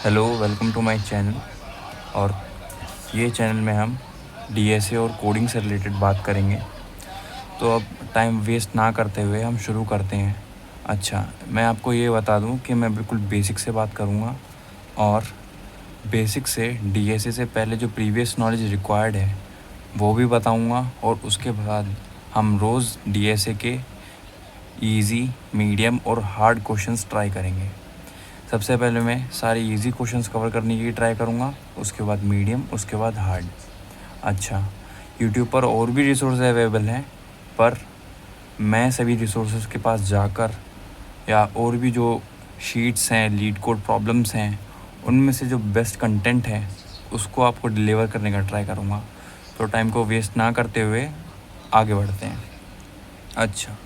Hello, welcome to my channel. और ये channel में हम डीएसए और कोडिंग से रिलेटेड बात करेंगे। तो अब टाइम वेस्ट ना करते हुए हम शुरू करते हैं। अच्छा, मैं आपको ये बता दूं कि मैं बिल्कुल बेसिक से बात करूंगा और बेसिक से डीएसए से पहले जो प्रीवियस नॉलेज रिक्वायर्ड है वो भी बताऊंगा, और उसके बाद हम रोज़ डीएसए के इजी, मीडियम और हार्ड क्वेश्चंस ट्राई करेंगे। सबसे पहले मैं सारे इजी क्वेश्चंस कवर करने की ट्राई करूँगा, उसके बाद मीडियम, उसके बाद हार्ड। अच्छा, यूट्यूब पर और भी रिसोर्स अवेलेबल हैं, पर मैं सभी रिसोर्सेज के पास जाकर या और भी जो शीट्स हैं, लीड कोड प्रॉब्लम्स हैं, उनमें से जो बेस्ट कंटेंट है उसको आपको डिलीवर करने का ट्राई करूँगा। तो टाइम को वेस्ट ना करते हुए आगे बढ़ते हैं। अच्छा,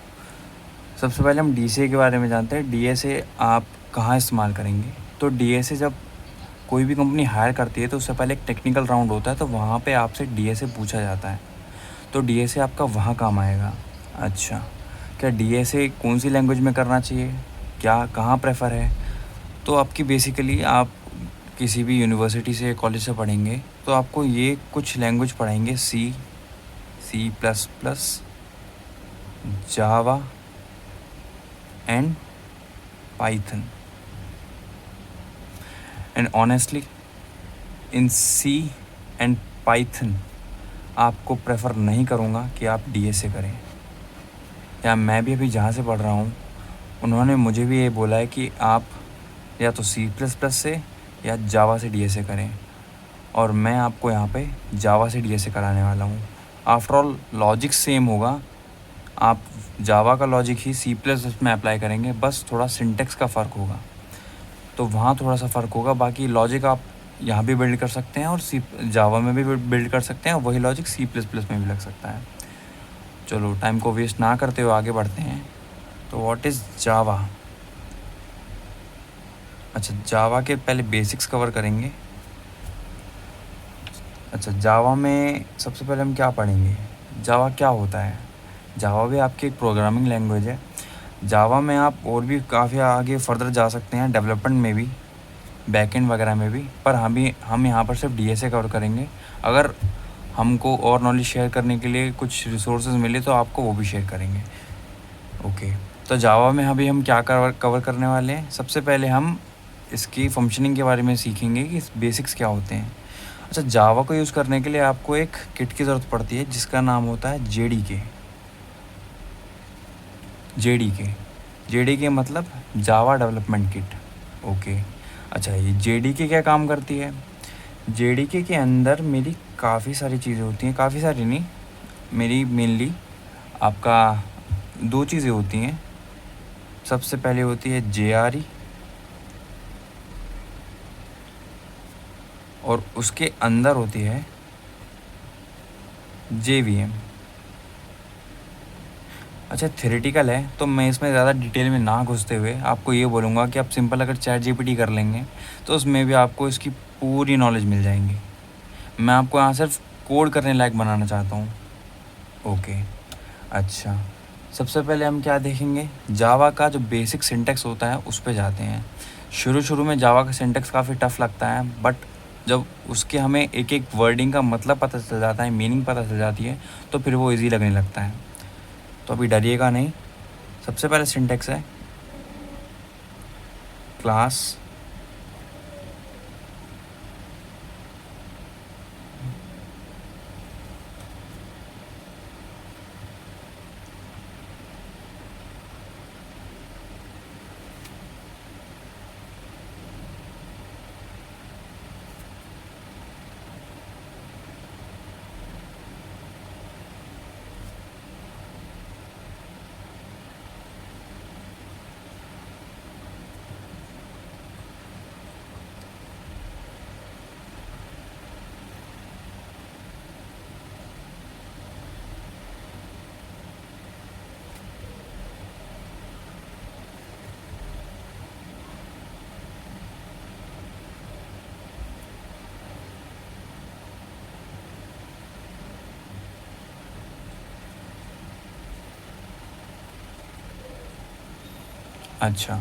सबसे पहले हम डीएसए के बारे में जानते हैं। डीएसए आप कहाँ इस्तेमाल करेंगे? तो डीएसए जब कोई भी कंपनी हायर करती है तो उससे पहले एक टेक्निकल राउंड होता है, तो वहाँ पे आपसे डीएसए पूछा जाता है। तो डीएसए आपका वहाँ काम आएगा। अच्छा, क्या डीएसए कौन सी लैंग्वेज में करना चाहिए, क्या कहाँ प्रेफर है? तो आपकी बेसिकली आप किसी भी यूनिवर्सिटी से, कॉलेज से पढ़ेंगे तो आपको ये कुछ लैंग्वेज पढ़ाएंगे: C++, Java and Python. And honestly in C and Python आपको प्रेफर नहीं करूँगा कि आप डीएसए करें। या मैं भी अभी जहाँ से पढ़ रहा हूँ उन्होंने मुझे भी ये बोला है कि आप या तो C++ से या जावा से डीएसए करें, और मैं आपको यहाँ पे जावा से डीएसए कराने वाला हूँ। आफ्टर ऑल लॉजिक सेम होगा, आप जावा का लॉजिक ही C++ में अप्लाई करेंगे, बस थोड़ा सिंटेक्स का फ़र्क होगा, तो वहाँ थोड़ा सा फ़र्क होगा। बाकी लॉजिक आप यहाँ भी बिल्ड कर सकते हैं और जावा में भी बिल्ड कर सकते हैं, और वही लॉजिक C++ में भी लग सकता है। चलो, टाइम को वेस्ट ना करते हुए आगे बढ़ते हैं। तो व्हाट इज़ जावा? अच्छा, जावा के पहले बेसिक्स कवर करेंगे। अच्छा, जावा में सबसे पहले हम क्या पढ़ेंगे? जावा क्या होता है? जावा भी आपकी एक प्रोग्रामिंग लैंग्वेज है। जावा में आप और भी काफ़ी आगे फर्दर जा सकते हैं, डेवलपमेंट में भी, बैकएंड वगैरह में भी, पर हम यहाँ पर सिर्फ डीएसए कवर करेंगे। अगर हमको और नॉलेज शेयर करने के लिए कुछ रिसोर्सेज मिले तो आपको वो भी शेयर करेंगे। ओके, तो जावा में अभी हम क्या कवर करने वाले हैं? सबसे पहले हम इसकी फंक्शनिंग के बारे में सीखेंगे कि बेसिक्स क्या होते हैं। अच्छा, जावा को यूज़ करने के लिए आपको एक किट की ज़रूरत पड़ती है जिसका नाम होता है जेडीके। जेडीके मतलब जावा डेवलपमेंट किट। ओके, अच्छा, ये जेडीके क्या काम करती है? जेडीके के अंदर मेरी काफ़ी सारी चीज़ें होती हैं, काफ़ी सारी नहीं, मेरी मेनली आपका दो चीज़ें होती हैं। सबसे पहले होती है जेआरई, और उसके अंदर होती है जेवीएम। अच्छा, थ्योरेटिकल है तो मैं इसमें ज़्यादा डिटेल में ना घुसते हुए आपको ये बोलूँगा कि आप सिंपल अगर चैट जीपीटी कर लेंगे तो उसमें भी आपको इसकी पूरी नॉलेज मिल जाएंगी। मैं आपको यहाँ सिर्फ कोड करने लायक बनाना चाहता हूँ। ओके, अच्छा, सबसे पहले हम क्या देखेंगे? जावा का जो बेसिक सिंटेक्स होता है उस पर जाते हैं। शुरू में जावा का सिंटेक्स काफ़ी टफ लगता है, बट जब उसके हमें एक एक वर्डिंग का मतलब पता चल जाता है, मीनिंग पता चल जाती है, तो फिर वो इजी लगने लगता है। तो अभी डरिएगा नहीं। सबसे पहले सिंटेक्स है क्लास, अच्छा,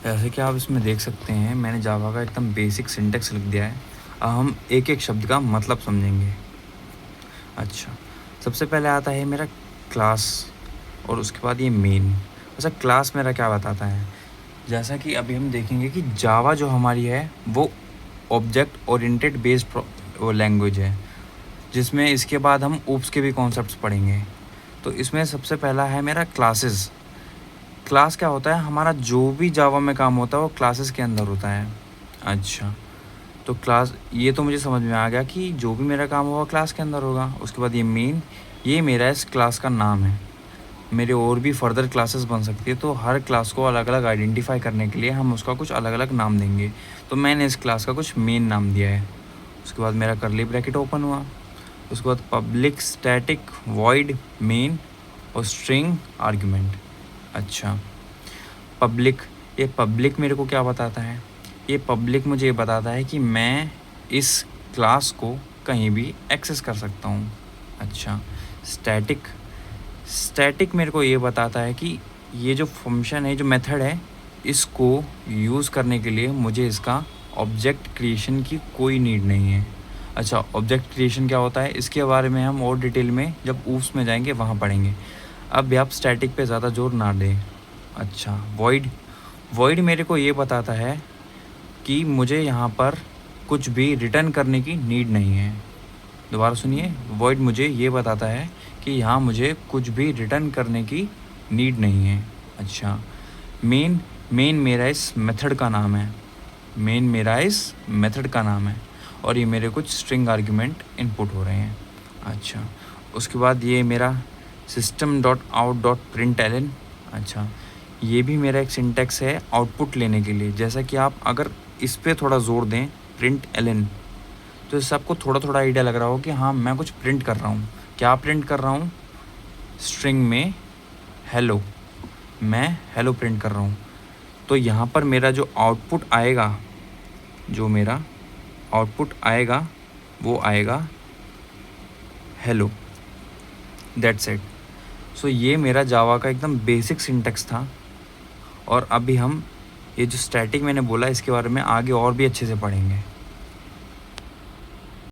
जैसे कि आप इसमें देख सकते हैं मैंने जावा का एकदम बेसिक सिंटेक्स लिख दिया है। अब हम एक एक शब्द का मतलब समझेंगे। अच्छा, सबसे पहले आता है मेरा क्लास और उसके बाद ये मेन। अच्छा, क्लास मेरा क्या बताता है, जैसा कि अभी हम देखेंगे कि जावा जो हमारी है वो ऑब्जेक्ट ओरिएंटेड बेस्ड लैंग्वेज है, जिसमें इसके बाद हम ऊप्स के भी कॉन्सेप्ट्स पढ़ेंगे। तो इसमें सबसे पहला है मेरा क्लासेस। क्लास क्या होता है, हमारा जो भी जावा में काम होता है वो क्लासेस के अंदर होता है। अच्छा, तो क्लास ये तो मुझे समझ में आ गया कि जो भी मेरा काम होगा क्लास के अंदर होगा। उसके बाद ये मेन, ये मेरा इस क्लास का नाम है। मेरे और भी फर्दर क्लासेस बन सकती है, तो हर क्लास को अलग अलग आइडेंटिफाई करने के लिए हम उसका कुछ अलग अलग नाम देंगे। तो मैंने इस क्लास का कुछ मेन नाम दिया है। उसके बाद मेरा करली ब्रैकेट ओपन हुआ। उसके बाद पब्लिक स्टैटिक वॉइड मेन और स्ट्रिंग आर्ग्यूमेंट। अच्छा, पब्लिक, ये पब्लिक मेरे को क्या बताता है, ये पब्लिक मुझे ये बताता है कि मैं इस क्लास को कहीं भी एक्सेस कर सकता हूँ। अच्छा, स्टैटिक, स्टैटिक मेरे को ये बताता है कि ये जो फंक्शन है, जो मेथड है, इसको यूज़ करने के लिए मुझे इसका ऑब्जेक्ट क्रिएशन की कोई नीड नहीं है। अच्छा, ऑब्जेक्ट क्रिएशन क्या होता है इसके बारे में हम और डिटेल में जब ऊप्स में जाएंगे वहाँ पढ़ेंगे। अब भी आप स्टैटिक पे ज़्यादा जोर ना दें। अच्छा, वॉइड, वॉइड मेरे को ये बताता है कि मुझे यहाँ पर कुछ भी रिटर्न करने की नीड नहीं है। दोबारा सुनिए, वॉइड मुझे ये बताता है कि यहाँ मुझे कुछ भी रिटर्न करने की नीड नहीं है। अच्छा, मेन, मेन मेरा इस मेथड का नाम है। मेन मेरा इस मेथड का नाम है और ये मेरे कुछ स्ट्रिंग आर्ग्यूमेंट इनपुट हो रहे हैं। अच्छा, उसके बाद ये मेरा system dot out dot print ln. अच्छा, ये भी मेरा एक सिंटेक्स है आउटपुट लेने के लिए। जैसा कि आप अगर इस पर थोड़ा ज़ोर दें, प्रिंट एलन, तो इससे आपको थोड़ा थोड़ा आइडिया लग रहा हो कि हाँ मैं कुछ प्रिंट कर रहा हूँ। क्या प्रिंट कर रहा हूँ, स्ट्रिंग में हेलो, मैं हेलो प्रिंट कर रहा हूँ। तो यहाँ पर मेरा जो आउटपुट आएगा, जो मेरा आउटपुट आएगा वो आएगा हेलो, दैट्स इट। सो ये मेरा जावा का एकदम बेसिक सिंटेक्स था। और अभी हम ये जो स्टैटिक मैंने बोला इसके बारे में आगे और भी अच्छे से पढ़ेंगे।